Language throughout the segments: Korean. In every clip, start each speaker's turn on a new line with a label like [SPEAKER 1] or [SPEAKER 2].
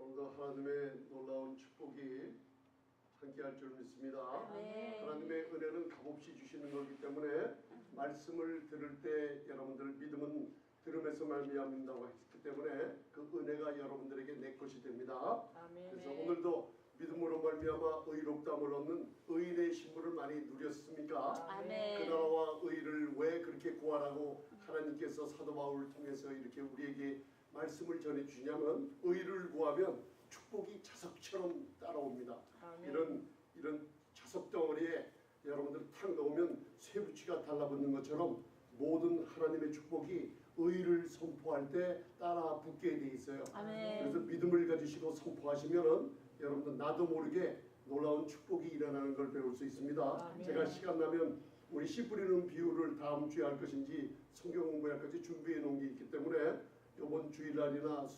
[SPEAKER 1] 오늘도 하나님의 놀라운 축복이 함께할 줄 믿습니다.
[SPEAKER 2] 네.
[SPEAKER 1] 하나님의 은혜는 값없이 주시는 거기 때문에 말씀을 들을 때 여러분들 믿음은 들음에서 말미암는다고 했기 때문에 그 은혜가 여러분들에게 내 것이 됩니다.
[SPEAKER 2] 아멘.
[SPEAKER 1] 그래서 오늘도 믿음으로 말미암아 의롭다함을 얻는 의인의 신분을 많이 누렸습니까?
[SPEAKER 2] 아멘.
[SPEAKER 1] 그 나라와 의를 왜 그렇게 구하라고 하나님께서 사도 바울을 통해서 이렇게 우리에게 말씀을 전해주시냐면 의를 구하면 축복이 자석처럼 따라옵니다.
[SPEAKER 2] 아멘.
[SPEAKER 1] 이런 자석 덩어리에 여러분들 탁 넣으면 쇠붙이가 달라붙는 것처럼 모든 하나님의 축복이 의를 선포할 때 따라 붙게 돼 있어요.
[SPEAKER 2] 아멘.
[SPEAKER 1] 그래서 믿음을 가지시고 선포하시면은 여러분들 나도 모르게 놀라운 축복이 일어나는 걸 배울 수 있습니다.
[SPEAKER 2] 아멘.
[SPEAKER 1] 제가 시간 나면 우리 씨 뿌리는 비유를 다음 주에 할 것인지 성경 공부할 것인지 준비해 놓은 게 있기 때문에 이번 주일날이나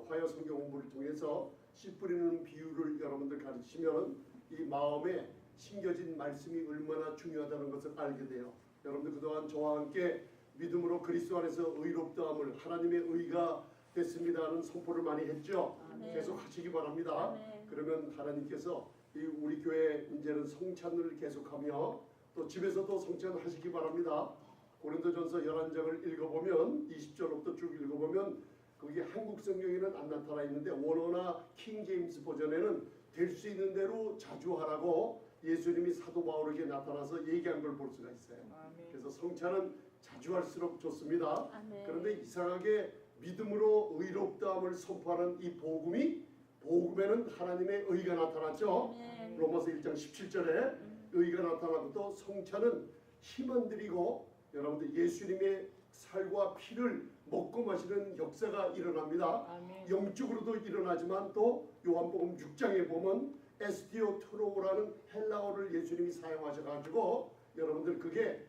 [SPEAKER 1] 화요 성경 공부를 통해서 씨 뿌리는 비유를 여러분들 가르치면 이 마음에 심겨진 말씀이 얼마나 중요하다는 것을 알게 돼요. 여러분들 그동안 저와 함께 믿음으로 그리스도 안에서 의롭다함을 하나님의 의가 됐습니다는 선포를 많이 했죠.
[SPEAKER 2] 아멘.
[SPEAKER 1] 계속 하시기 바랍니다.
[SPEAKER 2] 아멘.
[SPEAKER 1] 그러면 하나님께서 우리 교회 이제는 성찬을 계속하며 또 집에서도 성찬하시기 바랍니다. 고린도전서 11장을 읽어보면 20절부터 쭉 읽어보면 거기 한국 성경에는 안 나타나 있는데 원어나 킹 제임스 버전에는 될 수 있는 대로 자주 하라고 예수님이 사도 바울에게 나타나서 얘기한 걸 볼 수가 있어요.
[SPEAKER 2] 아멘.
[SPEAKER 1] 그래서 성찬은 자주 할수록 좋습니다.
[SPEAKER 2] 아멘.
[SPEAKER 1] 그런데 이상하게 믿음으로 의롭다함을 선포하는 이 복음에는 하나님의 의가 나타났죠.
[SPEAKER 2] 아멘.
[SPEAKER 1] 로마서 1장 17절에 의가 나타나고 또 성찬은 힘 안 들이고 여러분들 예수님의 살과 피를 먹고 마시는 역사가 일어납니다.
[SPEAKER 2] 아멘.
[SPEAKER 1] 영적으로도 일어나지만 또 요한복음 6장에 보면 에스티오 트로라는 헬라어를 예수님이 사용하셔가지고 여러분들 그게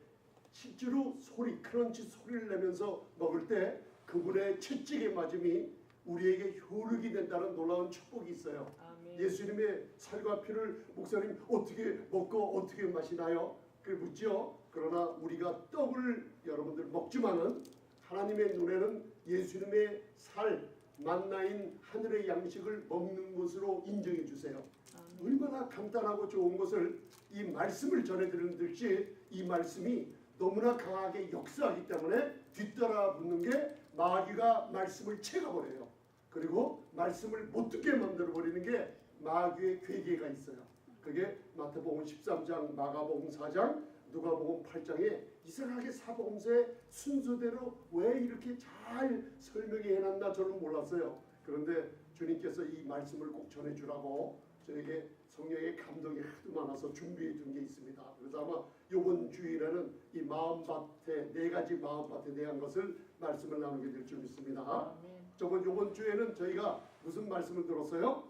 [SPEAKER 1] 실제로 크런치 소리를 내면서 먹을 때 그분의 채찍의 맞음이 우리에게 효력이 된다는 놀라운 축복이 있어요.
[SPEAKER 2] 아멘.
[SPEAKER 1] 예수님의 살과 피를 목사님 어떻게 먹고 어떻게 마시나요? 그래 묻죠. 그러나 우리가 떡을 여러분들 먹지만은 하나님의 눈에는 예수님의 살 만나인 하늘의 양식을 먹는 것으로 인정해 주세요. 얼마나 간단하고 좋은 것을 이 말씀을 전해드리듯이 이 말씀이 너무나 강하게 역사하기 때문에 뒤따라 붙는 게 마귀가 말씀을 채가버려요. 그리고 말씀을 못 듣게 만들어버리는 게 마귀의 괴계가 있어요. 그게 마태복음 13장, 마가복음 4장, 누가복음 8장에 이상하게 사복음서의 순서대로 왜 이렇게 잘 설명해 해놨나 저는 몰랐어요. 그런데 주님께서 이 말씀을 꼭 전해주라고 저에게 성령의 감동이 하도 많아서 준비해 둔 게 있습니다. 그래서 아마 이번 주일에는 이 마음밭에 4가지 마음밭에 대한 것을 말씀을 나누게 될 줄 믿습니다. 이번 주에는 저희가 무슨 말씀을 들었어요?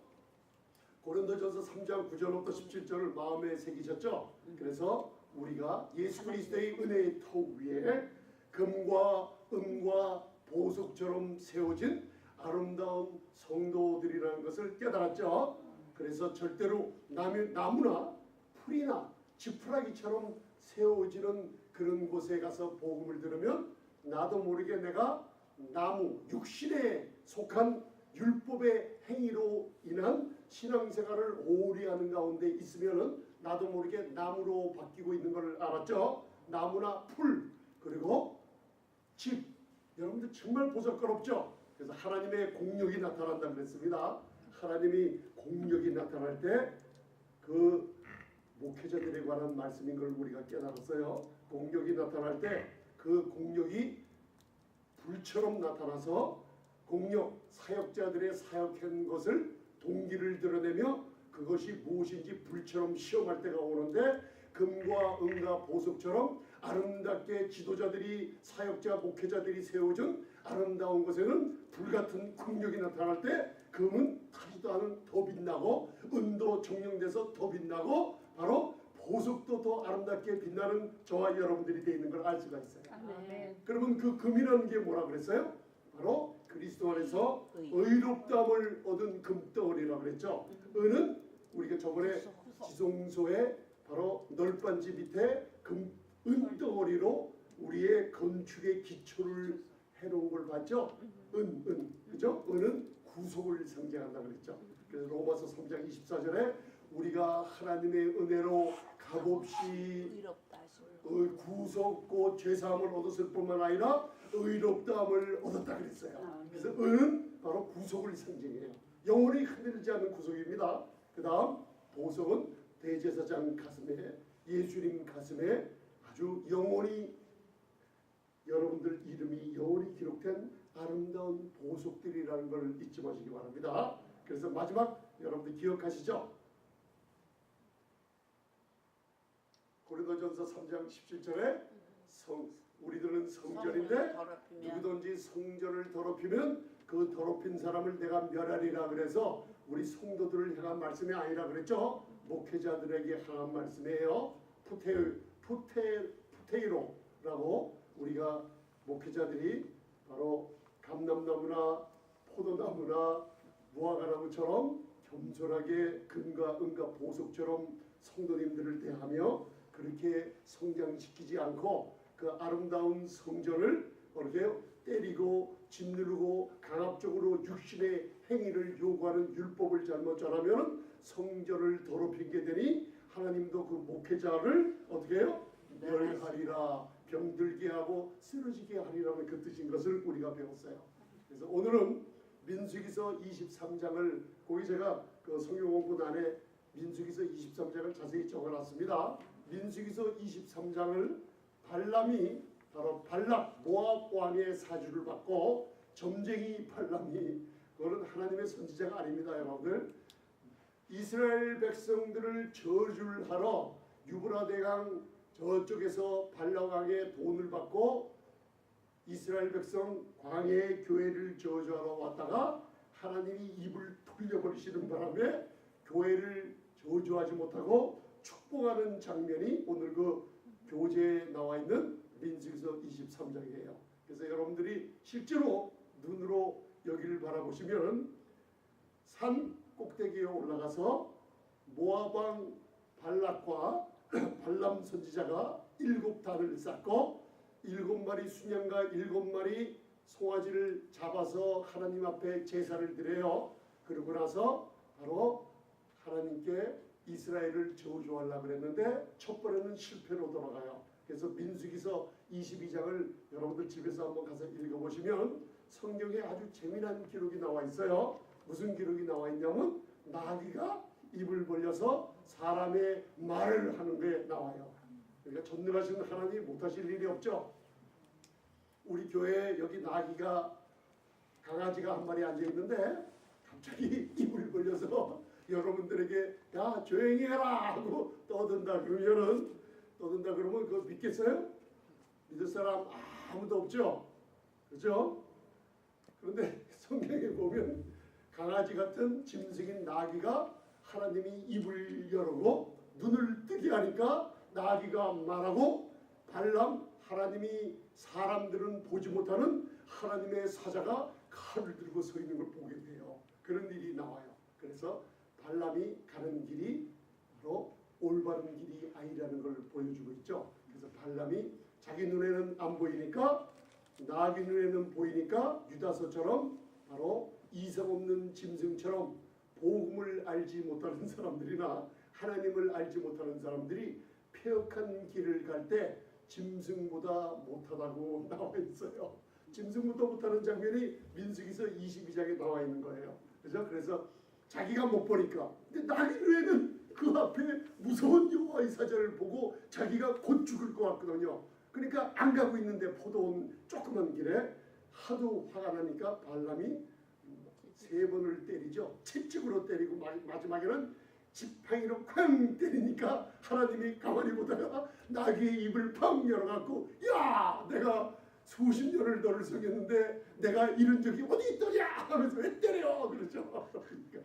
[SPEAKER 1] 고린도전서 3장 9절부터 17절을 마음에 새기셨죠? 그래서 우리가 예수 그리스도의 은혜의 터 위에 금과 은과 보석처럼 세워진 아름다운 성도들이라는 것을 깨달았죠. 그래서 절대로 나무나 풀이나 지푸라기처럼 세워지는 그런 곳에 가서 복음을 들으면 나도 모르게 내가 나무, 육신에 속한 율법의 행위로 인한 신앙생활을 오래 하는 가운데 있으면은 나도 모르게 나무로 바뀌고 있는 걸 알았죠. 나무나 풀 그리고 집 여러분들 정말 보잘것없죠. 그래서 하나님의 공력이 나타난다 그랬습니다. 하나님이 공력이 나타날 때 그 목회자들에 관한 말씀인 걸 우리가 깨달았어요. 공력이 나타날 때 그 공력이 불처럼 나타나서 공력 사역자들의 사역한 것을 동기를 드러내며 그것이 무엇인지 불처럼 시험할 때가 오는데 금과 은과 보석처럼 아름답게 지도자들이 사역자 목회자들이 세워준 아름다운 것에는 불같은 공력이 나타날 때 금은 타지도 않은 더 빛나고 은도 정령돼서 더 빛나고 바로 보석도 더 아름답게 빛나는 저와 여러분들이 되어 있는 걸 알 수가 있어요.
[SPEAKER 2] 아멘.
[SPEAKER 1] 그러면 그 금이라는 게 뭐라 그랬어요? 바로 그리스도 안에서 의롭다함을 얻은 금덩어리라고 그랬죠. 은은 우리가 저번에 지성소에 바로 널빤지 밑에 은덩어리로 우리의 건축의 기초를 해놓은 걸 봤죠. 그죠? 은은 구속을 상징한다 그랬죠. 그래서 로마서 3장 24절에 우리가 하나님의 은혜로 값없이
[SPEAKER 2] 의롭다 하시고
[SPEAKER 1] 구속 곧 죄사함을 얻었을 뿐만 아니라 의롭다함을 얻었다 그랬어요.
[SPEAKER 2] 아멘.
[SPEAKER 1] 그래서 은은 바로 구속을 상징해요. 영원히 흔들리지 않는 구속입니다. 그 다음 보석은 대제사장 가슴에, 예수님 가슴에 아주 영원히 여러분들 이름이 영원히 기록된 아름다운 보석들이라는 걸 잊지 마시기 바랍니다. 그래서 마지막 여러분들 기억하시죠? 고린도전서 3장 17절에 우리들은 성전인데 누구든지 성전을 더럽히면 그 더럽힌 사람을 내가 멸하리라. 그래서 우리 성도들을 향한 말씀이 아니라 그랬죠. 목회자들에게 향한 말씀이에요. 푸테이로라고 우리가 목회자들이 바로 감람나무나 포도나무나 무화과나무처럼 겸손하게 금과 은과 보석처럼 성도님들을 대하며 그렇게 성장시키지 않고 그 아름다운 성전을 이렇게 때리고 짓누르고 강압적으로 육신의 행위를 요구하는 율법을 잘못 전하면 성전을 더럽히게 되니 하나님도 그 목회자를 어떻게 해요? 멸하리라, 병들게 하고 쓰러지게 하리라는 그 뜻인 것을 우리가 배웠어요. 그래서 오늘은 민수기서 23장을 거기 제가 그 성경 공부단에 민수기서 23장을 자세히 적어놨습니다. 민수기서 23장을 발람이 바로 발락 모압 왕의 사주를 받고 점쟁이 발람이 그거는 하나님의 선지자가 아닙니다. 여러분들 이스라엘 백성들을 저주를 하러 유브라 대강 저쪽에서 발락 왕의 돈을 받고 이스라엘 백성 광야의 교회를 저주하러 왔다가 하나님이 입을 돌려버리시는 바람에 교회를 저주하지 못하고 축복하는 장면이 오늘 그 교재에 나와 있는 민수기서 23장이에요. 그래서 여러분들이 실제로 눈으로 여기를 바라보시면 산 꼭대기에 올라가서 모압 왕 발락과 발람 선지자가 7단을 쌓고 7마리 순양과 7마리 송아지를 잡아서 하나님 앞에 제사를 드려요. 그러고 나서 바로 하나님께 이스라엘을 저주하려고 그랬는데 첫 번에는 실패로 돌아가요. 그래서 민수기서 22장을 여러분들 집에서 한번 가서 읽어보시면 성경에 아주 재미난 기록이 나와 있어요. 무슨 기록이 나와 있냐면 나귀가 입을 벌려서 사람의 말을 하는 게 나와요. 그러니까 전능하신 하나님 못하실 일이 없죠. 우리 교회에 여기 나귀가 강아지가 한 마리 앉아있는데 갑자기 입을 벌려서 여러분들에게 야 조용히 해라 하고 떠든다 그러면 그거 믿겠어요? 믿을 사람 아무도 없죠? 그렇죠? 그런데 성경에 보면 강아지 같은 짐승인 나귀가 하나님이 입을 열고 눈을 뜨게 하니까 나귀가 말하고 발람 하나님이 사람들은 보지 못하는 하나님의 사자가 칼을 들고 서 있는 걸 보게 돼요. 그런 일이 나와요. 그래서 발람이 가는 길이 바로 올바른 길이 아니라는 걸 보여주고 있죠. 그래서 발람이 자기 눈에는 안 보이니까 나귀 눈에는 보이니까 유다서처럼 바로 이성 없는 짐승처럼 복음을 알지 못하는 사람들이나 하나님을 알지 못하는 사람들이 폐역한 길을 갈 때 짐승보다 못하다고 나와 있어요. 짐승보다 못하는 장면이 민수기서 22장에 나와 있는 거예요. 그래서 자기가 못 보니까 근데 나귀 눈에는 그 앞에 무서운 여호와의 사자를 보고 자기가 곧 죽을 것 같거든요. 그러니까 안 가고 있는데 포도원 조그만 길에 하도 화가 나니까 발람이 3번을 때리죠. 채찍으로 때리고 마지막에는 지팡이로 쾅 때리니까 하나님이 가만히 보다가 나귀의 입을 팡 열어갖고 야 내가 수십 년을 너를 속였는데 내가 이런 적이 어디 있더냐 하면서 왜 때려 그러죠. 그러니까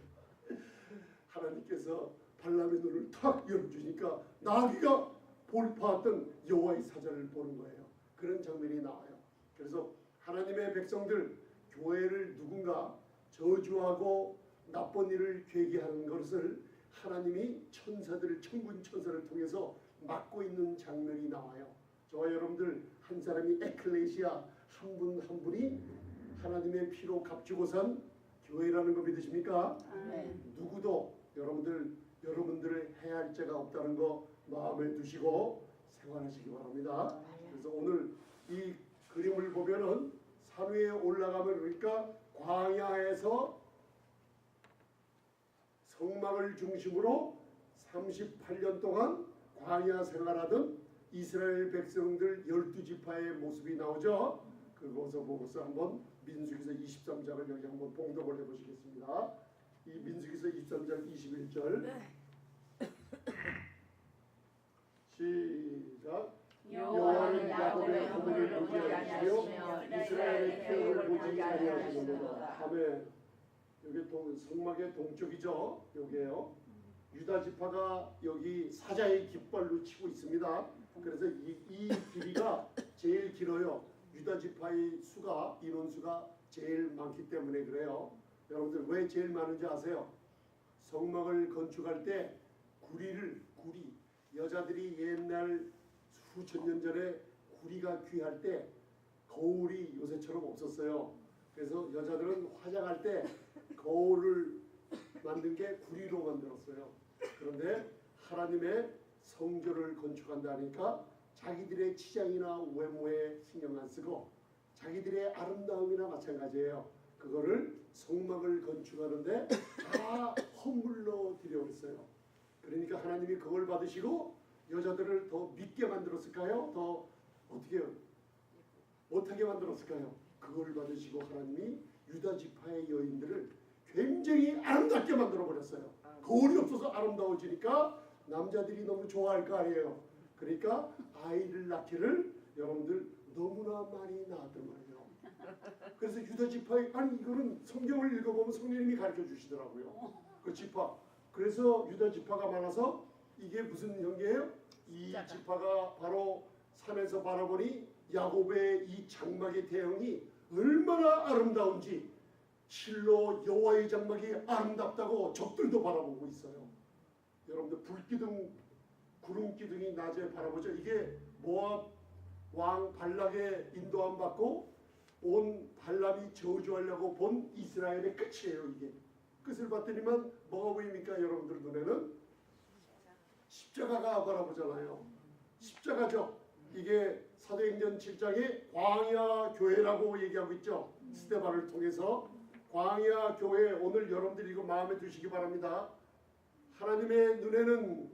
[SPEAKER 1] 하나님께서 발람의 눈을 탁 열어주니까 나귀가 봤던 여호와의 사자를 보는 거예요. 그런 장면이 나와요. 그래서 하나님의 백성들 교회를 누군가 저주하고 나쁜 일을 괴기하는 것을 하나님이 천사들을 천군 천사를 통해서 막고 있는 장면이 나와요. 저와 여러분들 한 사람이 에클레시아 한 분 한 분이 하나님의 피로 값주고 산 교회라는 거 믿으십니까?
[SPEAKER 2] 아멘.
[SPEAKER 1] 누구도 여러분들의 해야 할 죄가 없다는 거 마음에 두시고 생활하시기 바랍니다. 그래서 오늘 이 그림을 보면은 산 위에 올라가면 그러니까 광야에서 성막을 중심으로 38년 동안 광야 생활하던 이스라엘 백성들 12지파의 모습이 나오죠. 그것을 보고서 한번 민수기서 23장을 여기 한번 봉독을 해보시겠습니다. 이 민수기서 23장 21절 시작. 여호와는 야곱의 허물을 보지 아니하시며 이스라엘의 피를 보지 아니하시는도다. 아멘. 여기 성막의 동쪽이죠. 여기에요. 유다 지파가 여기 사자의 깃발로 치고 있습니다. 그래서 이 길이가 제일 길어요. 유다 지파의 인원수가 제일 많기 때문에 그래요. 여러분들 왜 제일 많은지 아세요? 성막을 건축할 때 구리 여자들이 옛날 수천 년 전에 구리가 귀할 때 거울이 요새처럼 없었어요. 그래서 여자들은 화장할 때 거울을 만든 게 구리로 만들었어요. 그런데 하나님의 성전을 건축한다니까 자기들의 치장이나 외모에 신경 안 쓰고 자기들의 아름다움이나 마찬가지예요. 그거를 성막을 건축하는데 다 헌물로 드려왔어요. 그러니까 하나님이 그걸 받으시고 여자들을 더 믿게 만들었을까요? 더 어떻게 못하게 만들었을까요? 그걸 받으시고 하나님이 유다 지파의 여인들을 굉장히 아름답게 만들어 버렸어요. 거울이 없어서 아름다워지니까 남자들이 너무 좋아할 거 아니에요. 그러니까 아이를 낳기를 여러분들 너무나 많이 낳았단 말이에요. 그래서 유다 지파의 아니 이거는 성경을 읽어보면 성령님이 가르쳐 주시더라고요. 그 지파. 그래서 유다 지파가 많아서 이게 무슨 형계예요? 이 지파가 바로 산에서 바라보니 야곱의 이 장막의 대형이 얼마나 아름다운지 실로 여호와의 장막이 아름답다고 적들도 바라보고 있어요. 여러분들 불기둥 구름기둥이 낮에 바라보죠. 이게 모압 왕 발락의 인도함 받고 온 발람이 저주하려고 본 이스라엘의 끝이에요. 이게 끝을 봤더니만 뭐가 보입니까? 여러분들 눈에는 십자가가 바라보잖아요. 십자가죠. 이게 사도행전 7장에 광야 교회라고 얘기하고 있죠. 스데반을 통해서 광야 교회 오늘 여러분들이 이거 마음에 두시기 바랍니다. 하나님의 눈에는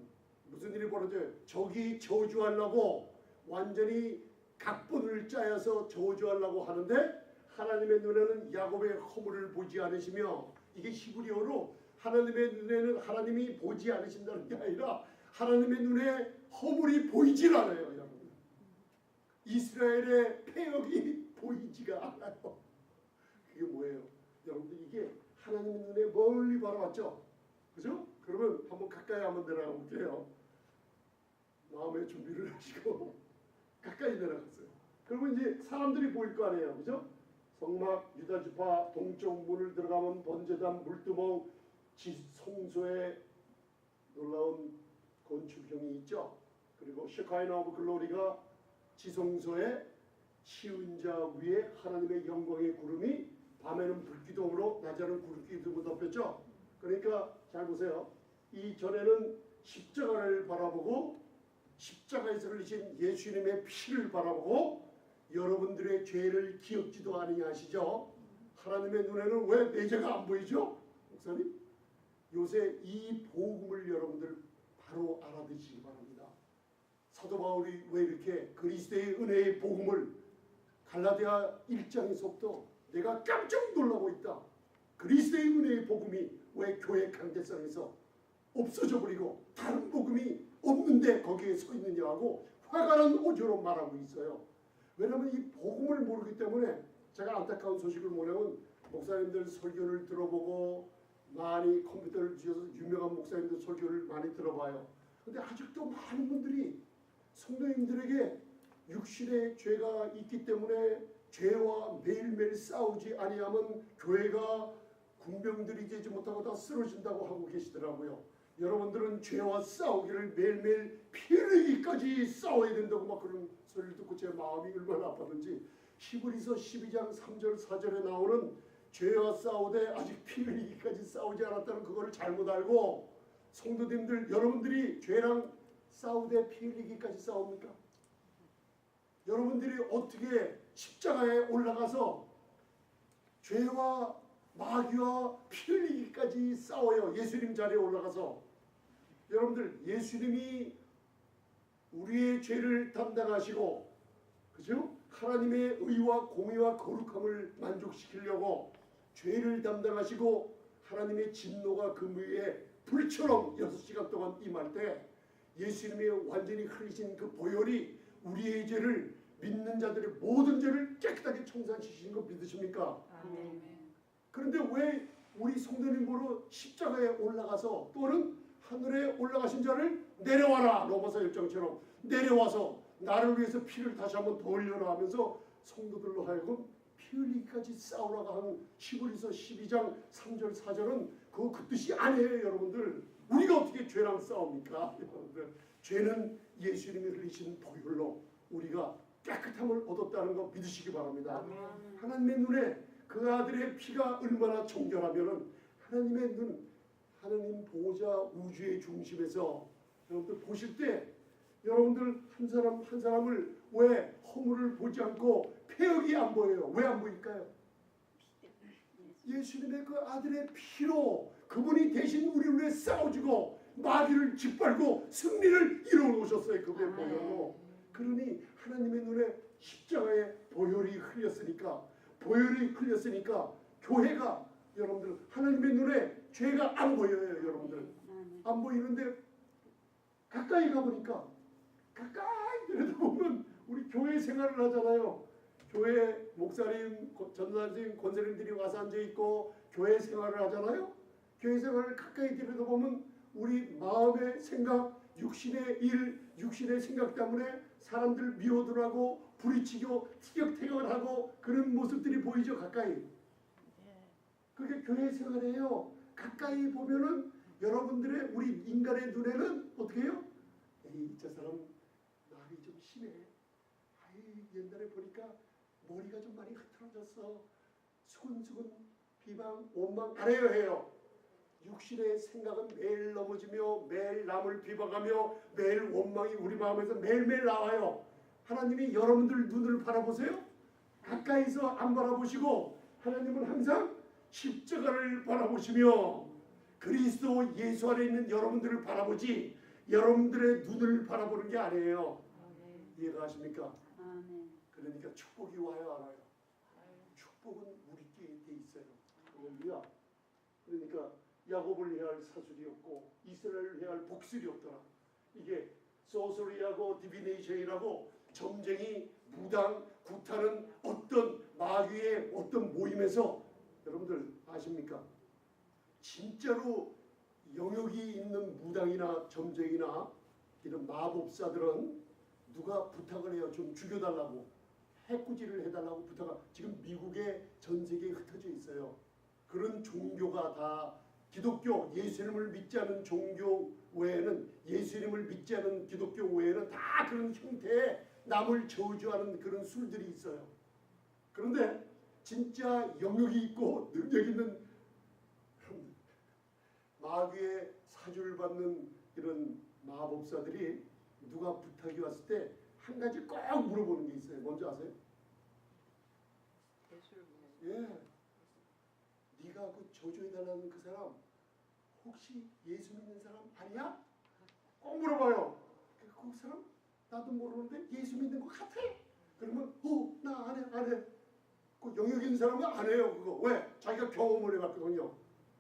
[SPEAKER 1] 무슨 일이 벌어져요? 적이 저주하려고 완전히 각본을 짜여서 저주하려고 하는데 하나님의 눈에는 야곱의 허물을 보지 않으시며 이게 히브리어로 하나님의 눈에는 하나님이 보지 않으신다는 게 아니라 하나님의 눈에 허물이 보이질 않아요. 여러분. 이스라엘의 폐역이 보이지가 않아요. 그게 뭐예요? 여러분들 이게 하나님의 눈에 멀리 바라봤죠? 그죠? 그러면 한번 가까이 한번 내려가 볼게요. 마음의 준비를 하시고 가까이 내려갔어요. 그러면 이제 사람들이 보일 거 아니에요. 그죠? 성막 유다지파 동쪽 문을 들어가면 번제단 물두멍 지성소에 놀라운 건축형이 있죠. 그리고 셰카이나 오브 글로리가 지성소에 시은자 위에 하나님의 영광의 구름이 밤에는 불기둥으로 낮에는 구름기둥으로 덮였죠. 그러니까 잘 보세요. 이 전에는 십자가를 바라보고 십자가에서 흘리신 예수님의 피를 바라보고 여러분들의 죄를 기억지도 아니하시죠. 하나님의 눈에는 왜 내 죄가 안 보이죠? 목사님? 요새 이 복음을 여러분들 바로 알아듣시기 바랍니다. 사도 바울이 왜 이렇게 그리스도의 은혜의 복음을 갈라디아 1장에서부터 내가 깜짝 놀라고 있다. 그리스도의 은혜의 복음이 왜 교회 강대상에서 없어져 버리고 다른 복음이 없는데 거기에 서 있느냐고 화가 난 어조로 말하고 있어요. 왜냐하면 이 복음을 모르기 때문에 제가 안타까운 소식을 뭐냐면 목사님들 설교를 들어보고 많이 컴퓨터를 주셔서 유명한 목사님들 설교를 많이 들어봐요. 근데 아직도 많은 분들이 성도님들에게 육신의 죄가 있기 때문에 죄와 매일매일 싸우지 아니하면 교회가 군병들이 되지 못하고 다 쓰러진다고 하고 계시더라고요. 여러분들은 죄와 싸우기를 매일매일 피 흘리기까지 싸워야 된다고 막 그런 소리를 듣고 제 마음이 얼마나 아팠는지 히브리서 12장 3절 4절에 나오는 죄와 싸우되 아직 피 흘리기까지 싸우지 않았다는 그거를 잘못 알고 성도님들 여러분들이 죄랑 싸우되 피 흘리기까지 싸웁니까? 여러분들이 어떻게 십자가에 올라가서 죄와 마귀와 피 흘리기까지 싸워요. 예수님 자리에 올라가서. 여러분들 예수님이 우리의 죄를 담당하시고 그죠? 하나님의 의와 공의와 거룩함을 만족시키려고 죄를 담당하시고 하나님의 진노가 그 위에 불처럼 6시간 동안 임할 때 예수님의 완전히 흘리신 그 보혈이 우리의 죄를 믿는 자들의 모든 죄를 깨끗하게 청산시키신 거 믿으십니까?
[SPEAKER 2] 아멘.
[SPEAKER 1] 그런데 왜 우리 성도님 보러 십자가에 올라가서 또는 하늘에 올라가신 자를 내려와라 로마서 1장처럼 내려와서 나를 위해서 피를 다시 한번 더 흘려라 하면서 성도들로 하여금 피 흘리기까지 싸우라고 하는 히브리서 12장 3절 4절은 그 뜻이 아니에요. 여러분들 우리가 어떻게 죄랑 싸웁니까? 여러분들 죄는 예수님이 흘리신 보혈로 우리가 깨끗함을 얻었다는 거 믿으시기 바랍니다.
[SPEAKER 2] 아멘.
[SPEAKER 1] 하나님의 눈에 그 아들의 피가 얼마나 정결하면은 하나님의 눈 하나님 보호자 우주의 중심에서 여러분들 보실 때 여러분들 한 사람 한 사람을 왜 허물을 보지 않고 폐역이 안 보여요? 왜 안 보일까요? 예수님의 그 아들의 피로 그분이 대신 우리를 위해 싸워주고 마귀를 짓밟고 승리를 이루어놓으셨어요. 그분의 보혈로. 그러니 하나님의 눈에 십자가에 보혈이 흘렸으니까 교회가 여러분들 하나님의 눈에 죄가 안 보여요. 여러분들 안 보이는데 가까이 가보니까 가까이 들여다보면 우리 교회 생활을 하잖아요. 교회 목사님, 전도사님, 권사님들이 와서 앉아있고 교회 생활을 하잖아요. 교회 생활을 가까이 들여다보면 우리 마음의 생각, 육신의 일, 육신의 생각 때문에 사람들 미워들하고 부리치고 티격태격을 하고 그런 모습들이 보이죠. 가까이. 그게 교회 생활이에요. 가까이 보면은 여러분들의 우리 인간의 눈에는 어떻게 해요? 에이 저 사람 말이 좀 심해. 아이 옛날에 보니까 머리가 좀 많이 흐트러졌어. 수근수근 비방 원망 안 해요. 육신의 생각은 매일 넘어지며 매일 남을 비방하며 매일 원망이 우리 마음에서 매일매일 나와요. 하나님이 여러분들 눈을 바라보세요. 가까이서 안 바라보시고 하나님은 항상 십자가를 바라보시며 그리스도 예수 안에 있는 여러분들을 바라보지 여러분들의 눈을 바라보는 게 아니에요. 이해가 가십니까? 그러니까 축복이 와요, 안 와요? 축복은 우리께 돼 있어요. 할렐루야. 그러니까 야곱을 해할 사술이 없고 이스라엘을 해할 복술이 없더라. 이게 소설이하고 디비네이션이라고 점쟁이, 무당, 구타는 어떤 마귀의 어떤 모임에서 여러분들 아십니까? 진짜로 영역이 있는 무당이나 점쟁이나 이런 마법사들은 누가 부탁을 해요. 좀 죽여달라고 해꾸지를 해달라고 부탁을. 지금 미국에 전 세계에 흩어져 있어요. 그런 종교가 다 기독교 예수님을 믿지 않은 종교 외에는 예수님을 믿지 않은 기독교 외에는 다 그런 형태의 남을 저주하는 그런 술들이 있어요. 그런데 진짜 영역이 있고 능력 있는 마귀의 사주를 받는 이런 마법사들이 누가 부탁이 왔을 때 한 가지 꼭 물어보는 게 있어요. 뭔지 아세요? 예, 네가 그 저주해달라는 그 사람 혹시 예수 믿는 사람 아니야? 꼭 물어봐요. 그 사람 나도 모르는데 예수 믿는 것 같아. 그러면 나 안 해. 그 영역 있는 사람은 안 해요. 그거 왜? 자기가 경험을 해봤거든요.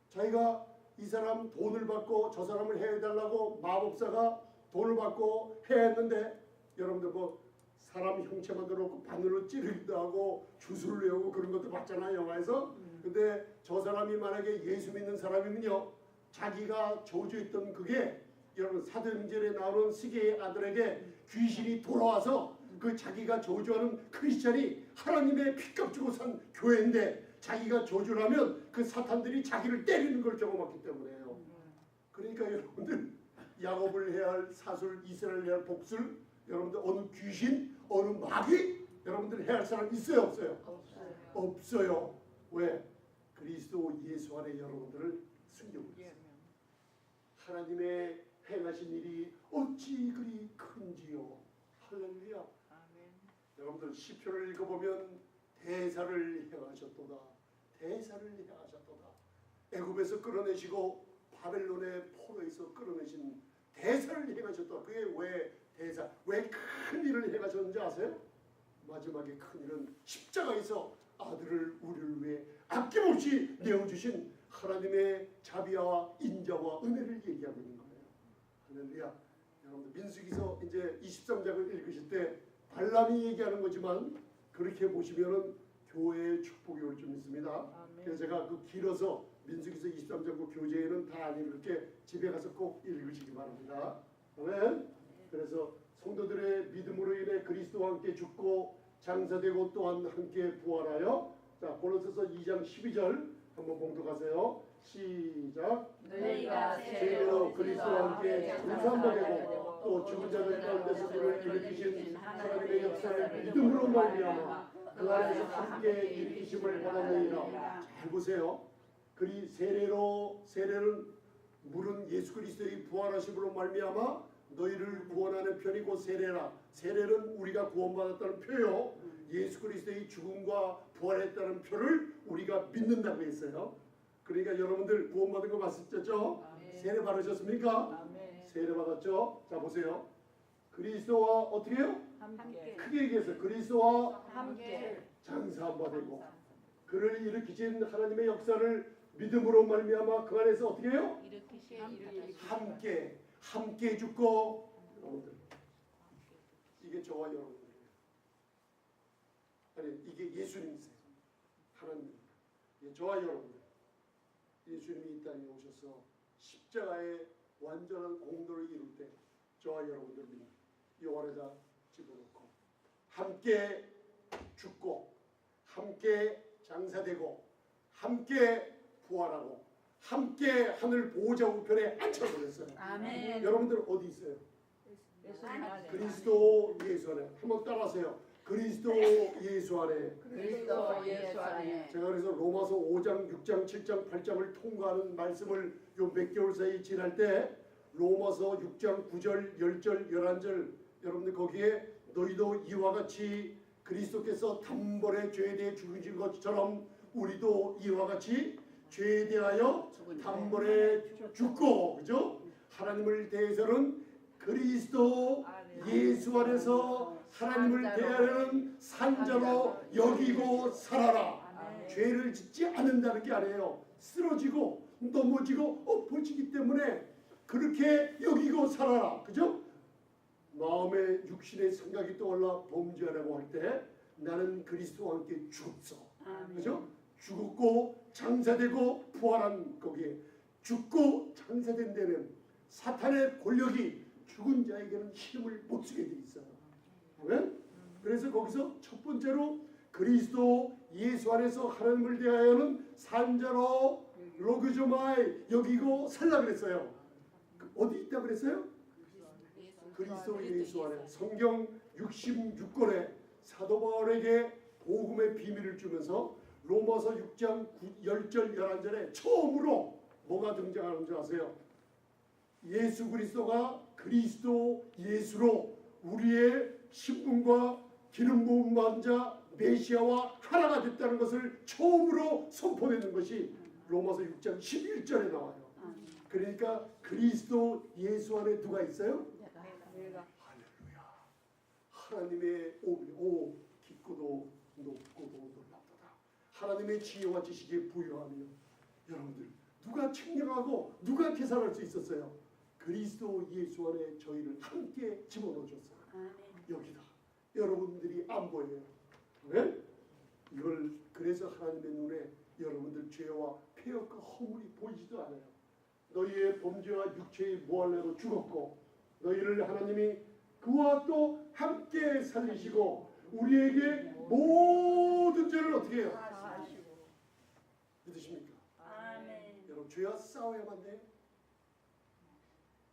[SPEAKER 1] 자기가 이 사람 돈을 받고 저 사람을 해달라고 마법사가 돈을 받고 했는데 여러분들 뭐 사람 형체만 들어놓고 바늘로 찌르기도 하고 주술을 외우고 그런 것도 봤잖아요. 영화에서. 근데 저 사람이 만약에 예수 믿는 사람이면요. 자기가 저주했던 그게 여러분 사도행전에 나오는 시계의 아들에게 귀신이 돌아와서 그 자기가 저주하는 크리스찬이 하나님의 피값 주고 산 교회인데 자기가 저주를 하면 그 사탄들이 자기를 때리는 걸 경험했기 때문에요. 그러니까 여러분들 야곱을 해야 할 사술, 이스라엘 해야 할 복술, 여러분들 어느 귀신, 어느 마귀 여러분들 해야 할 사람 있어요? 없어요? 없어요. 왜? 그리스도 예수 안에 여러분들을 숨기고 있어요. 하나님의 행하신 일이 어찌 그리 큰지요. 할렐루야. 여러분들 시편을 읽어보면 대사를 행하셨도다. 대사를 행하셨도다. 애굽에서 끌어내시고 바벨론의 포로에서 끌어내신 대사를 행하셨다. 그게 왜 대사, 왜 큰 일을 행하셨는지 아세요? 마지막에 큰 일은 십자가에서 아들을 우리를 위해 아낌없이 내어주신 하나님의 자비와 인자와 은혜를 얘기하고 있는 거예요. 할렐루야. 여러분들 민수기서 이제 23장을 읽으실 때 발람이 얘기하는 거지만 그렇게 보시면은 교회의 축복이 올 줄 믿습니다. 그래서 제가 그 길어서 민수기서 23장 그 교재에는 다 안 읽을게 집에 가서 꼭 읽으시기 바랍니다. 아멘. 그래서 성도들의 믿음으로 인해 그리스도와 함께 죽고 장사되고 또한 함께 부활하여, 자 고린도서 2장 12절 한번 봉독하세요. 시작.
[SPEAKER 2] 너희가
[SPEAKER 1] 세례로 그리스도와 함께 장사되고 또 죽은 자들 가운데서 그를 일으키신 하나님의 역사를 믿음으로 말미암아 그 안에서 함께 일으키심을 받았느니라. 잘 보세요. 그리 세례는 물은 예수 그리스도의 부활하심으로 말미암아 너희를 구원하는 편이 곧 세례라. 세례는 우리가 구원받았다는 표요. 예수 그리스도의 죽음과 부활했다는 표를 우리가 믿는다고 했어요. 그러니까 여러분들 구원받은 거 맞았죠? 세례 받으셨습니까? 세례 받았죠? 자 보세요. 그리스도와 어떻게 해요?
[SPEAKER 2] 함께.
[SPEAKER 1] 크게 얘기해서 그리스도와
[SPEAKER 2] 함께.
[SPEAKER 1] 장사한 되고 그를 일으키신 하나님의 역사를 믿음으로 말미암아 그 안에서 어떻게 해요? 함께 죽고. 여러분들 이게 저와 여러분들이에요. 아니 이게 예수님이세요. 하나님. 이게 저와 여러분들. 예수님이 이 땅에 오셔서 십자가의 완전한 공로를 이룰 때 저와 여러분들을 요 안에다 집어넣고 함께 죽고 함께 장사되고 함께 부활하고 함께 하늘 보호자 우편에 앉혀버렸어요.
[SPEAKER 2] 아멘.
[SPEAKER 1] 여러분들 어디 있어요? 그리스도 예수 안에. 한번 따라하세요. 그리스도 예수 안에.
[SPEAKER 2] 그리스도 예수 안에.
[SPEAKER 1] 제가 그래서 로마서 5장, 6장, 7장, 8장을 통과하는 말씀을 요 몇 개월 사이 지날 때 로마서 6장 9절, 10절, 11절 여러분들 거기에 너희도 이와 같이 그리스도께서 단번에 죄에 대해 죽으신 것처럼 우리도 이와 같이 죄에 대하여 단번에 죽고, 그죠? 하나님을 대해서는 그리스도 예수 안에서 하나님을 대하여는 산자로 여기고 살아라. 죄를 짓지 않는다는 게 아니에요. 쓰러지고 넘어지고 엎어지기 때문에 그렇게 여기고 살아라. 그죠? 마음에 육신의 생각이 떠올라 범죄하라고 할 때 나는 그리스도와 함께 죽었어. 그죠? 죽었고 장사되고 부활한 거기에 죽고 장사된 데는 사탄의 권력이 죽은 자에게는 힘을 못 쓰게 돼 있어요. 아멘? 그래서 거기서 첫 번째로 그리스도 예수 안에서 하나님을 대하여는 산자로 로그조마이 여기고 살라 그랬어요. 어디 있다 그랬어요? 그리스도 예수 안에. 성경 66권에 사도 바울에게 복음의 비밀을 주면서 로마서 6장 10절 11절에 처음으로 뭐가 등장하는 줄 아세요? 예수 그리스도가 그리스도 예수로 우리의 신분과 기름 부음 받은 자 메시아와 하나가 됐다는 것을 처음으로 선포되는 것이 로마서 6장 11절에 나와요. 그러니까 그리스도 예수 안에 누가 있어요? 할렐루야. 하나님의 오비 깊고도 높고도 놀랍도다. 하나님의 지혜와 지식에 부여하며 여러분들 누가 측량하고 누가 계산할 수 있었어요? 그리스도 예수 안에 저희를 함께 집어넣으셨어요. 여기다. 여러분들이 안 보여요. 네? 이걸 그래서 하나님의 눈에 여러분들 죄와 폐역과 허물이 보이지도 않아요. 너희의 범죄와 육체의 모할래로 죽었고 너희를 하나님이 그와 또 함께 살리시고 우리에게 모든 죄를 어떻게 해요? 믿으십니까?
[SPEAKER 2] 아멘.
[SPEAKER 1] 여러분 죄와 싸워야만 돼요?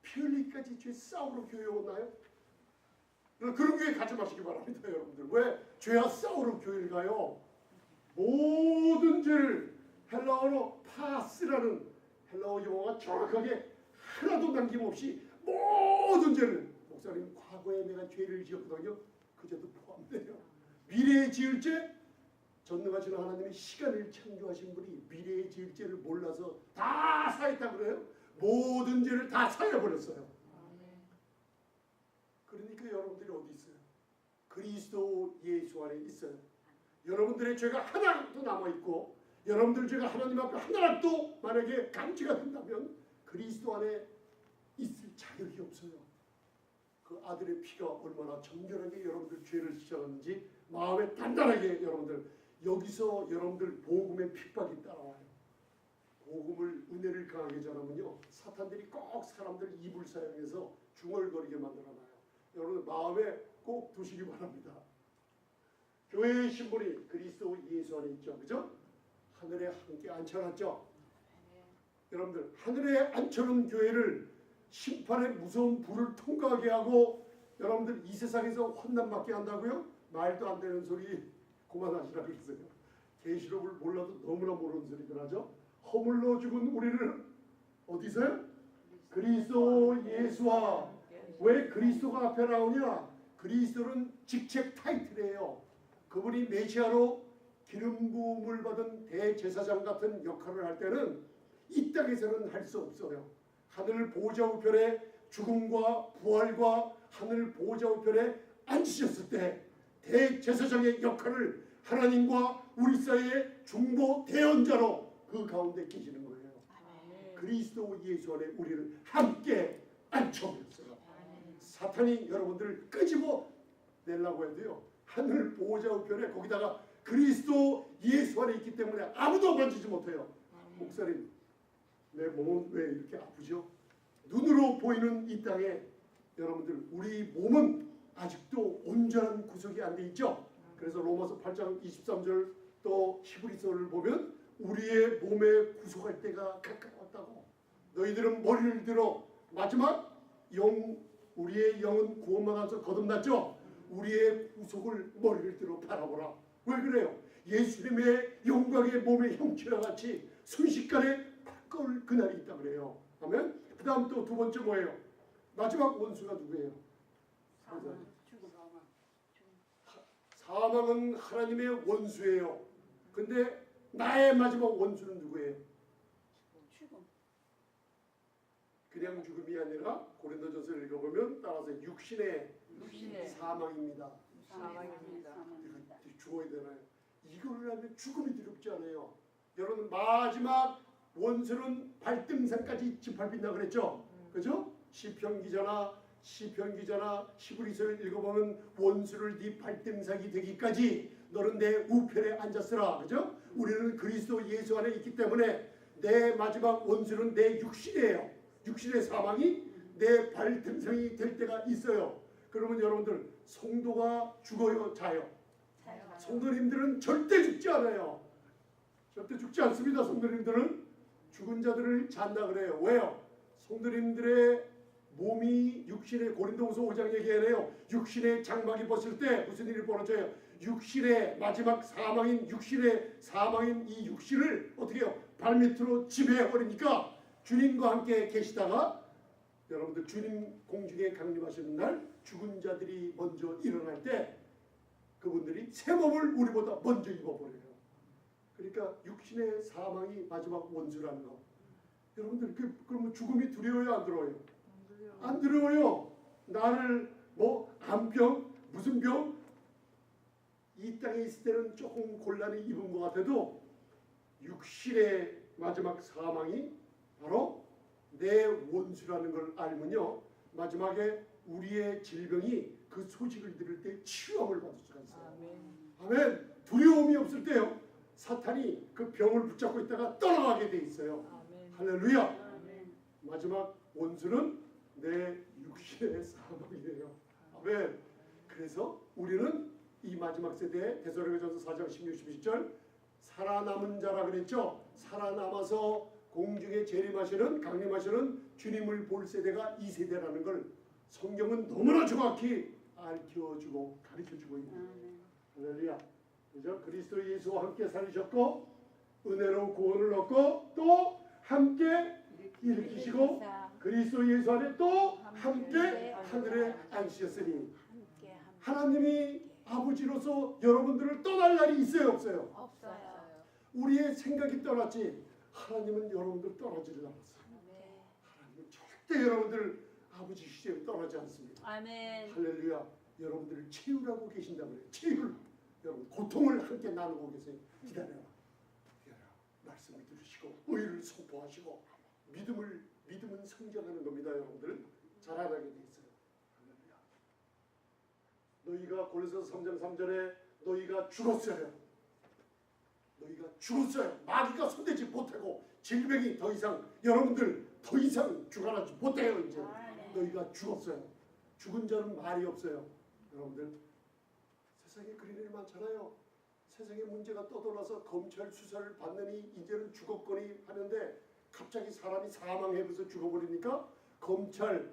[SPEAKER 1] 피 흘리기까지 죄 싸우러 교회 오나요? 그런 교회 가지 마시기 바랍니다. 여러분들 왜 죄와 싸우러 교회를 가요? 모든 죄를 헬라어로 파스라는 헬라어 용어가 정확하게 하나도 남김없이 모든 죄를, 목사님 과거에 내가 죄를 지었거든요. 그 죄도 포함돼요. 미래에 지을 죄, 전능하신 하나님이 시간을 창조하신 분이 미래에 지을 죄를 몰라서 다 사했다 그래요. 모든 죄를 다 사해버렸어요. 그러니까 여러분들이 어디 있어요? 그리스도 예수 안에 있어요. 여러분들의 죄가 하나도 남아있고 여러분들 죄가 하나님 앞에 하나도 만약에 감지가 된다면 그리스도 안에 있을 자격이 없어요. 그 아들의 피가 얼마나 정결하게 여러분들 죄를 씻어놨는지 마음에 단단하게 여러분들 여기서 여러분들 복음의 핍박이 따라와요. 복음을 은혜를 강하게 전하면요 사탄들이 꼭 사람들 입을 사용해서 중얼거리게 만들어놔요. 여러분 마음에 꼭 두시기 바랍니다. 교회의 신분이 그리스도 예수 안에 있죠. 그죠? 하늘에 함께 앉혀놨죠. 여러분들 하늘에 앉혀놓은 교회를 심판의 무서운 불을 통과하게 하고 여러분들 이 세상에서 환난받게 한다고요? 말도 안 되는 소리 그만하시라 그랬어요. 계시록을 몰라도 너무나 모르는 소리들 하죠. 허물로 죽은 우리를 어디서요? 그리스도 예수와. 왜 그리스도가 앞에 나오냐? 그리스도는 직책 타이틀이에요. 그분이 메시아로 기름 부음을 받은 대제사장 같은 역할을 할 때는 이 땅에서는 할 수 없어요. 하늘 보좌 우편에 죽음과 부활과 하늘 보좌 우편에 앉으셨을 때 대제사장의 역할을 하나님과 우리 사이의 중보 대언자로 그 가운데 계시는 거예요. 그리스도 예수 안에 우리를 함께 앉혀버렸어요. 사탄이 여러분들을 끄집어 내려고 해도요 하늘 보호자 우편에 거기다가 그리스도 예수 안에 있기 때문에 아무도 만지지 못해요. 목사님 내 몸은 왜 이렇게 아프죠? 눈으로 보이는 이 땅에 여러분들 우리 몸은 아직도 온전한 구속이 안 돼 있죠. 그래서 로마서 8장 23절 또 히브리서를 보면 우리의 몸에 구속할 때가 가까웠다고. 너희들은 머리를 들어 마지막 우리의 영은 구원받아서 거듭났죠. 우리의 구속을 머리를 들어 바라보라. 왜 그래요? 예수님의 영광의 몸의 형체와 같이 순식간에 바꿀 그날이 있다 그래요. 아멘. 그 다음 또 두 번째 뭐예요? 마지막 원수가 누구예요? 사망은 하나님의 원수예요. 근데 나의 마지막 원수는 누구예요? 그냥 죽음이 아니라 고린도전서를 읽어보면 따라서 육신의 사망입니다. 죽어야 되나요? 이거를 하면 죽음이 두렵지 않아요. 여러분 마지막 원수는 발등상까지 짓밟힌다 그랬죠? 그죠? 시편 기자나 히브리서를 읽어보면 원수를 네 발등상이 되기까지 너는 내 우편에 앉았으라. 그죠? 우리는 그리스도 예수 안에 있기 때문에 내 마지막 원수는 내 육신이에요. 육신의 사망이 내 발등상이 될 때가 있어요. 그러면 여러분들 성도가 죽어요, 자요? 성도님들은 절대 죽지 않아요. 절대 죽지 않습니다. 성도님들은 죽은 자들을 잔다 그래요. 왜요? 성도님들의 몸이 육신의 고린도후서 5장 얘기해요. 육신의 장막이 벗을 때 무슨 일이 벌어져요? 육신의 마지막 사망인 이 육신을 어떻게 해요? 발밑으로 지배해 버리니까 주님과 함께 계시다가 여러분들 주님 공중에 강림하시는 날 죽은 자들이 먼저 일어날 때 그분들이 새 몸을 우리보다 먼저 입어버려요. 그러니까 육신의 사망이 마지막 원수라는 거. 여러분들 그러면 죽음이 두려워요, 안 두려워요? 안 두려워요. 나를 암병 무슨 병? 이 땅에 있을 때는 조금 곤란히 입은 것 같아도 육신의 마지막 사망이 바로 내 원수라는 걸 알면요 마지막에 우리의 질병이 그 소식을 들을 때 치유함을 받을 수가 있어요. 아멘. 두려움이 없을 때요 사탄이 그 병을 붙잡고 있다가 떠나가게 돼 있어요. 할렐루야. 마지막 원수는 내 육신의 사망이에요. 아멘. 그래서 우리는 이 마지막 세대에 데살로니가전서 4장 16, 17절 살아남은 자라 그랬죠. 살아남아서 공중에 강림하시는 주님을 볼 세대가 이 세대라는 걸 성경은 너무나 정확히 알려주고 가르쳐주고 있는 할렐루야. 그죠? 그리스도 예수와 함께 살으셨고 은혜로 구원을 얻고 또 함께 일으키시고 그리스도 예수 안에 또 함께 하늘에 앉으셨으니 하나님이 아버지로서 여러분들을 떠날 날이 있어요, 없어요?
[SPEAKER 2] 없어요.
[SPEAKER 1] 우리의 생각이 떠났지 하나님은 여러분들 떠나지를 않았어요. 하나님은 절대 여러분들 아버지 시절에 떠나지 않습니다.
[SPEAKER 2] 아멘.
[SPEAKER 1] 할렐루야. 여러분들을 채우라고 계신다 그래요. 채울. 여러분 고통을 함께 나누고 계세요. 기다려라. 기다려라. 말씀을 들으시고 의를 선포하시고 믿음은 성장하는 겁니다. 여러분들 자라나게 돼 있어요. 할렐루야. 너희가 고린도서 3장 3절에 너희가 죽었어요. 너희가 죽었어요. 마귀가 손대지 못하고 질병이 더 이상 여러분들 더 이상 주관하지 못해요. 이제 너희가 죽었어요. 죽은 자는 말이 없어요. 여러분들 세상에 그런 일 많잖아요. 세상에 문제가 떠돌아서 검찰 수사를 받느니 이제는 죽었거니 하는데 갑자기 사람이 사망해서 죽어버리니까 검찰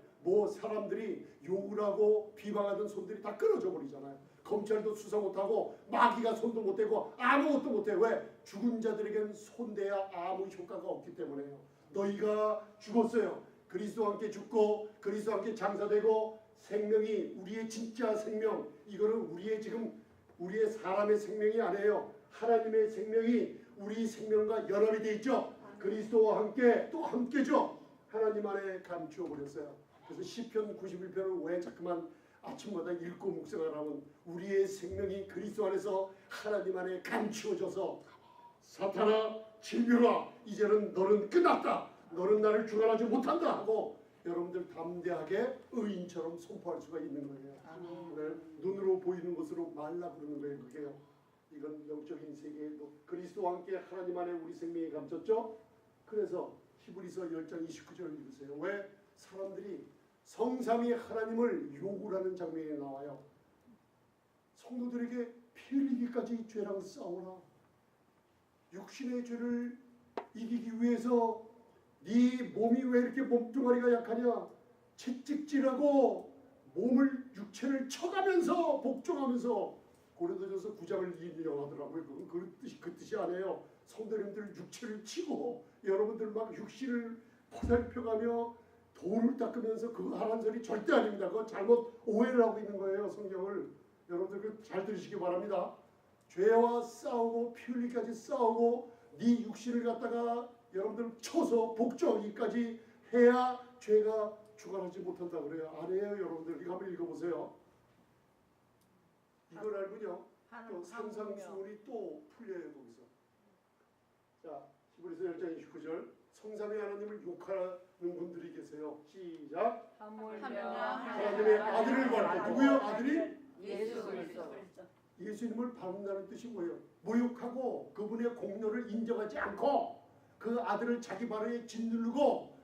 [SPEAKER 1] 사람들이 욕을 하고 비방하던 손들이 다 끊어져 버리잖아요. 검찰도 수사 못하고 마귀가 손도 못 대고 아무것도 못해. 왜? 죽은 자들에게는 손대야 아무 효과가 없기 때문에요. 너희가 죽었어요. 그리스도와 함께 죽고 그리스도와 함께 장사되고 생명이 우리의 진짜 생명 이거는 우리의 사람의 생명이 아니에요. 하나님의 생명이 우리 생명과 연합이 돼 있죠. 그리스도와 함께 또 함께죠. 하나님 안에 감추어 버렸어요. 그래서 시편 91편을 왜 자꾸만 아침마다 읽고 묵상하라면 우리의 생명이 그리스도 안에서 하나님 안에 감추어져서 사탄아 질병아 이제는 너는 끝났다. 너는 나를 주관하지 못한다 하고 여러분들 담대하게 의인처럼 선포할 수가 있는 거예요. 오늘 눈으로 보이는 것으로 말라 그러는 거예요. 그게요. 이건 영적인 세계에도 그리스도와 함께 하나님 안에 우리 생명이 감췄죠. 그래서 히브리서 10장 29절을 읽으세요. 왜? 사람들이 성삼위 하나님을 욕을 하는 장면이 나와요. 성도들에게 피 흘리기까지 죄랑 싸우나 육신의 죄를 이기기 위해서 네 몸이 왜 이렇게 몸뚱아리가 약하냐 채찍질하고 몸을 육체를 쳐가면서 복종하면서 고린도전서 9장을 인용하더라고요. 그건 그 뜻이 아니에요. 성도님들 육체를 치고 여러분들 막 육신을 보살펴가며 돌을 닦으면서 그거 하라는 소리 절대 아닙니다. 그거 잘못 오해를 하고 있는 거예요. 성경을 여러분들 잘 들으시기 바랍니다. 죄와 싸우고 피 흘리기까지 싸우고 네 육신을 갖다가 여러분들 쳐서 복종하기까지 해야 죄가 주관하지 못한다 그래요. 아니에요. 여러분들 이거 한번 읽어보세요. 이걸 알면요 또 산상수훈이 또 풀려요. 거기서 자 히브리서 10장 29절 성삼위 하나님을 욕하는 분들이 계세요. 시작. 하나님의 아들을 밟고 누구요? 아들이?
[SPEAKER 2] 예수 그리스도.
[SPEAKER 1] 예수님을 밟는다는 뜻이 뭐예요? 모욕하고 그분의 공로를 인정하지 않고 그 아들을 자기 발에 짓누르고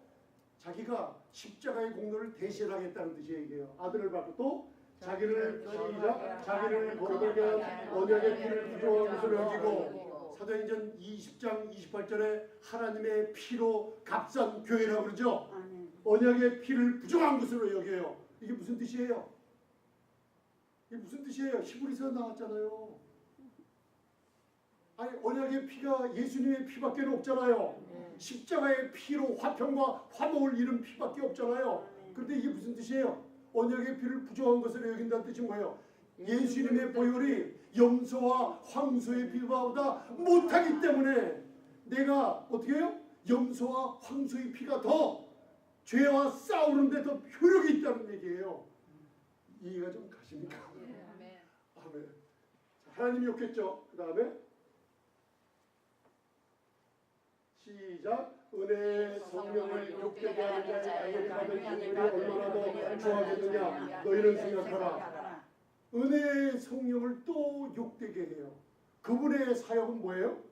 [SPEAKER 1] 자기가 십자가의 공로를 대신하겠다는 뜻이에요. 이게요. 아들을 밟고 또 자기를 거룩하게 한 언약의 피를 부정한 것으로 여기고 사도행전 20장 28절에 하나님의 피로 값산 교회라고 그러죠. 언약의 피를 부정한 것으로 여겨요. 이게 무슨 뜻이에요? 이게 무슨 뜻이에요? 히브리서 나왔잖아요. 아니 언약의 피가 예수님의 피밖에 없잖아요. 십자가의 피로 화평과 화목을 이룬 피밖에 없잖아요. 그런데 이게 무슨 뜻이에요? 언약의 피를 부정한 것으로 여긴다는 뜻이 뭐예요? 예수님의 보혈이 염소와 황소의 피보다 못하기 때문에 내가 어떻게 해요? 염소와 황소의 피가 더 죄와 싸우는데 더 효력이 있다는 얘기예요. 이해가 좀 가십니까? 아멘. 하나님이 욕했죠. 그 다음에 시작. 은혜의 성령을 욕되게 하는 자의 당연히 받은 기분이 얼마나 더 좋아지느냐 너희는 생각하라. 은혜의 성령을 또 욕되게 해요. 그분의 사역은 뭐예요?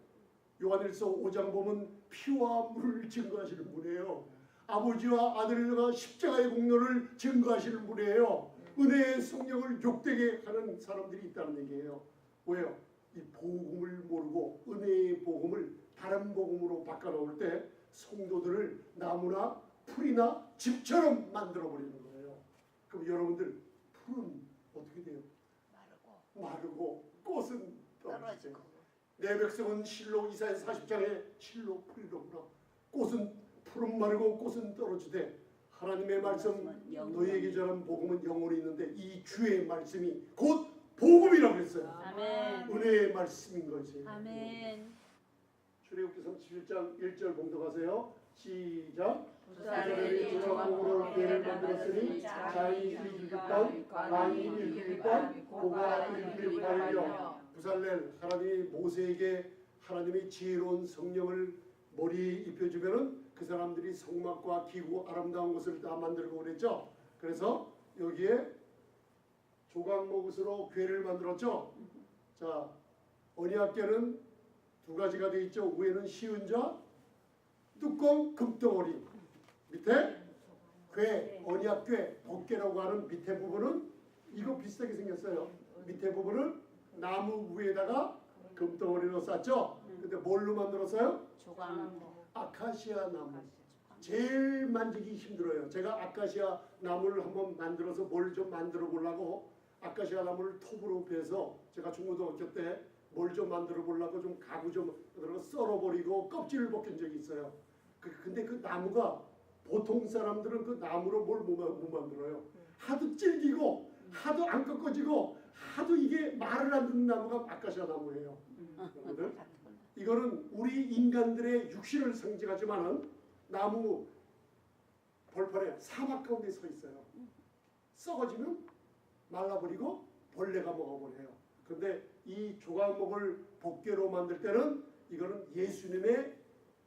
[SPEAKER 1] 요한일서 5장 보면 피와 물을 증거하시는 분이에요. 아버지와 아들과 십자가의 공로를 증거하시는 분이에요. 은혜의 성령을 욕되게 하는 사람들이 있다는 얘기예요. 왜요? 이 복음을 모르고 은혜의 복음을 다른 복음으로 바꿔놓을 때 성도들을 나무나 풀이나 집처럼 만들어버리는 거예요. 그럼 여러분들 풀은 어떻게 돼요? 마르고 꽃은 떨어지고 내 백성은 실로 이사야 40장에 실로 풀이로구나. 꽃은 푸른 마르고 꽃은 떨어지되 하나님의 말씀 너희에게 전한 복음은 영원히 있는데 이 주의 말씀이 곧 복음이라고 했어요.
[SPEAKER 2] 아멘.
[SPEAKER 1] 은혜의 말씀인 거지.
[SPEAKER 2] 아멘.
[SPEAKER 1] 출애굽기 37장 1절 봉독하세요. 시작.
[SPEAKER 2] 부사들이
[SPEAKER 1] 조각목으로 괴를 만들었으니 자이 일길반 왕이 일길반 고가 일길반이요. 부살렐 하나님이 모세에게 하나님이 지혜로운 성령을 머리에 입혀주면은 그 사람들이 성막과 기구 아름다운 것을 다 만들고 그랬죠. 그래서 여기에 조각목으로 괴를 만들었죠. 자, 언약궤는 두 가지가 되어 있죠. 위에는 시은자, 뚜껑, 금덩어리. 밑에 궤, 언약궤, 법궤라고 하는 밑에 부분은 이거 비슷하게 생겼어요. 밑에 부분은 나무 위에다가 금덩어리로 쌌죠. 근데 뭘로 만들었어요?
[SPEAKER 2] 조각목.
[SPEAKER 1] 아카시아 나무. 제일 만지기 힘들어요. 제가 아카시아 나무를 한번 만들어서 뭘 좀 만들어 보려고 아카시아 나무를 톱으로 베서 제가 중고등학교 때 뭘 좀 만들어 보려고 좀 가구 좀 썰어버리고 껍질을 벗긴 적이 있어요. 근데 그 나무가 보통 사람들은 그 나무로 뭘 못 만들어요. 하도 질기고 하도 안 꺾어지고 하도 이게 말을 안 듣는 나무가 아카시아 나무예요. 여러분들 이거는 우리 인간들의 육신을 상징하지만은 나무 벌판에 사막 가운데 서 있어요. 썩어지면 말라버리고 벌레가 먹어버려요. 그런데 이 조각목을 법궤로 만들 때는 이거는 예수님의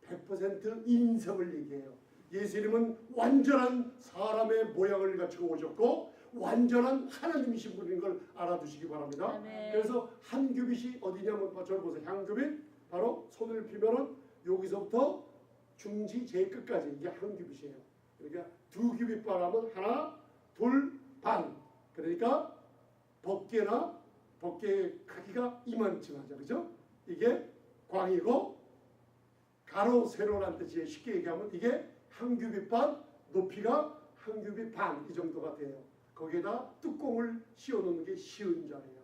[SPEAKER 1] 100% 인성을 얘기해요. 예수님은 완전한 사람의 모양을 갖추고 오셨고 완전한 하나님이신 분인 걸 알아두시기 바랍니다.
[SPEAKER 2] 아멘.
[SPEAKER 1] 그래서 한 규빗이 어디냐면 저를 보세요. 한 규빗 바로 손을 피면은 여기서부터 중지 제일 끝까지 이게 한 규빗이에요. 그러니까 두 규빗 바라면 하나, 둘, 반. 그러니까 법궤나 법궤의 크기가 이만큼 하죠. 그죠? 이게 광이고 가로 세로란 뜻이에요. 쉽게 얘기하면 이게 한 규빗 반, 높이가 한 규빗 반 이 정도가 돼요. 거기에다 뚜껑을 씌워놓는 게 시은자예요.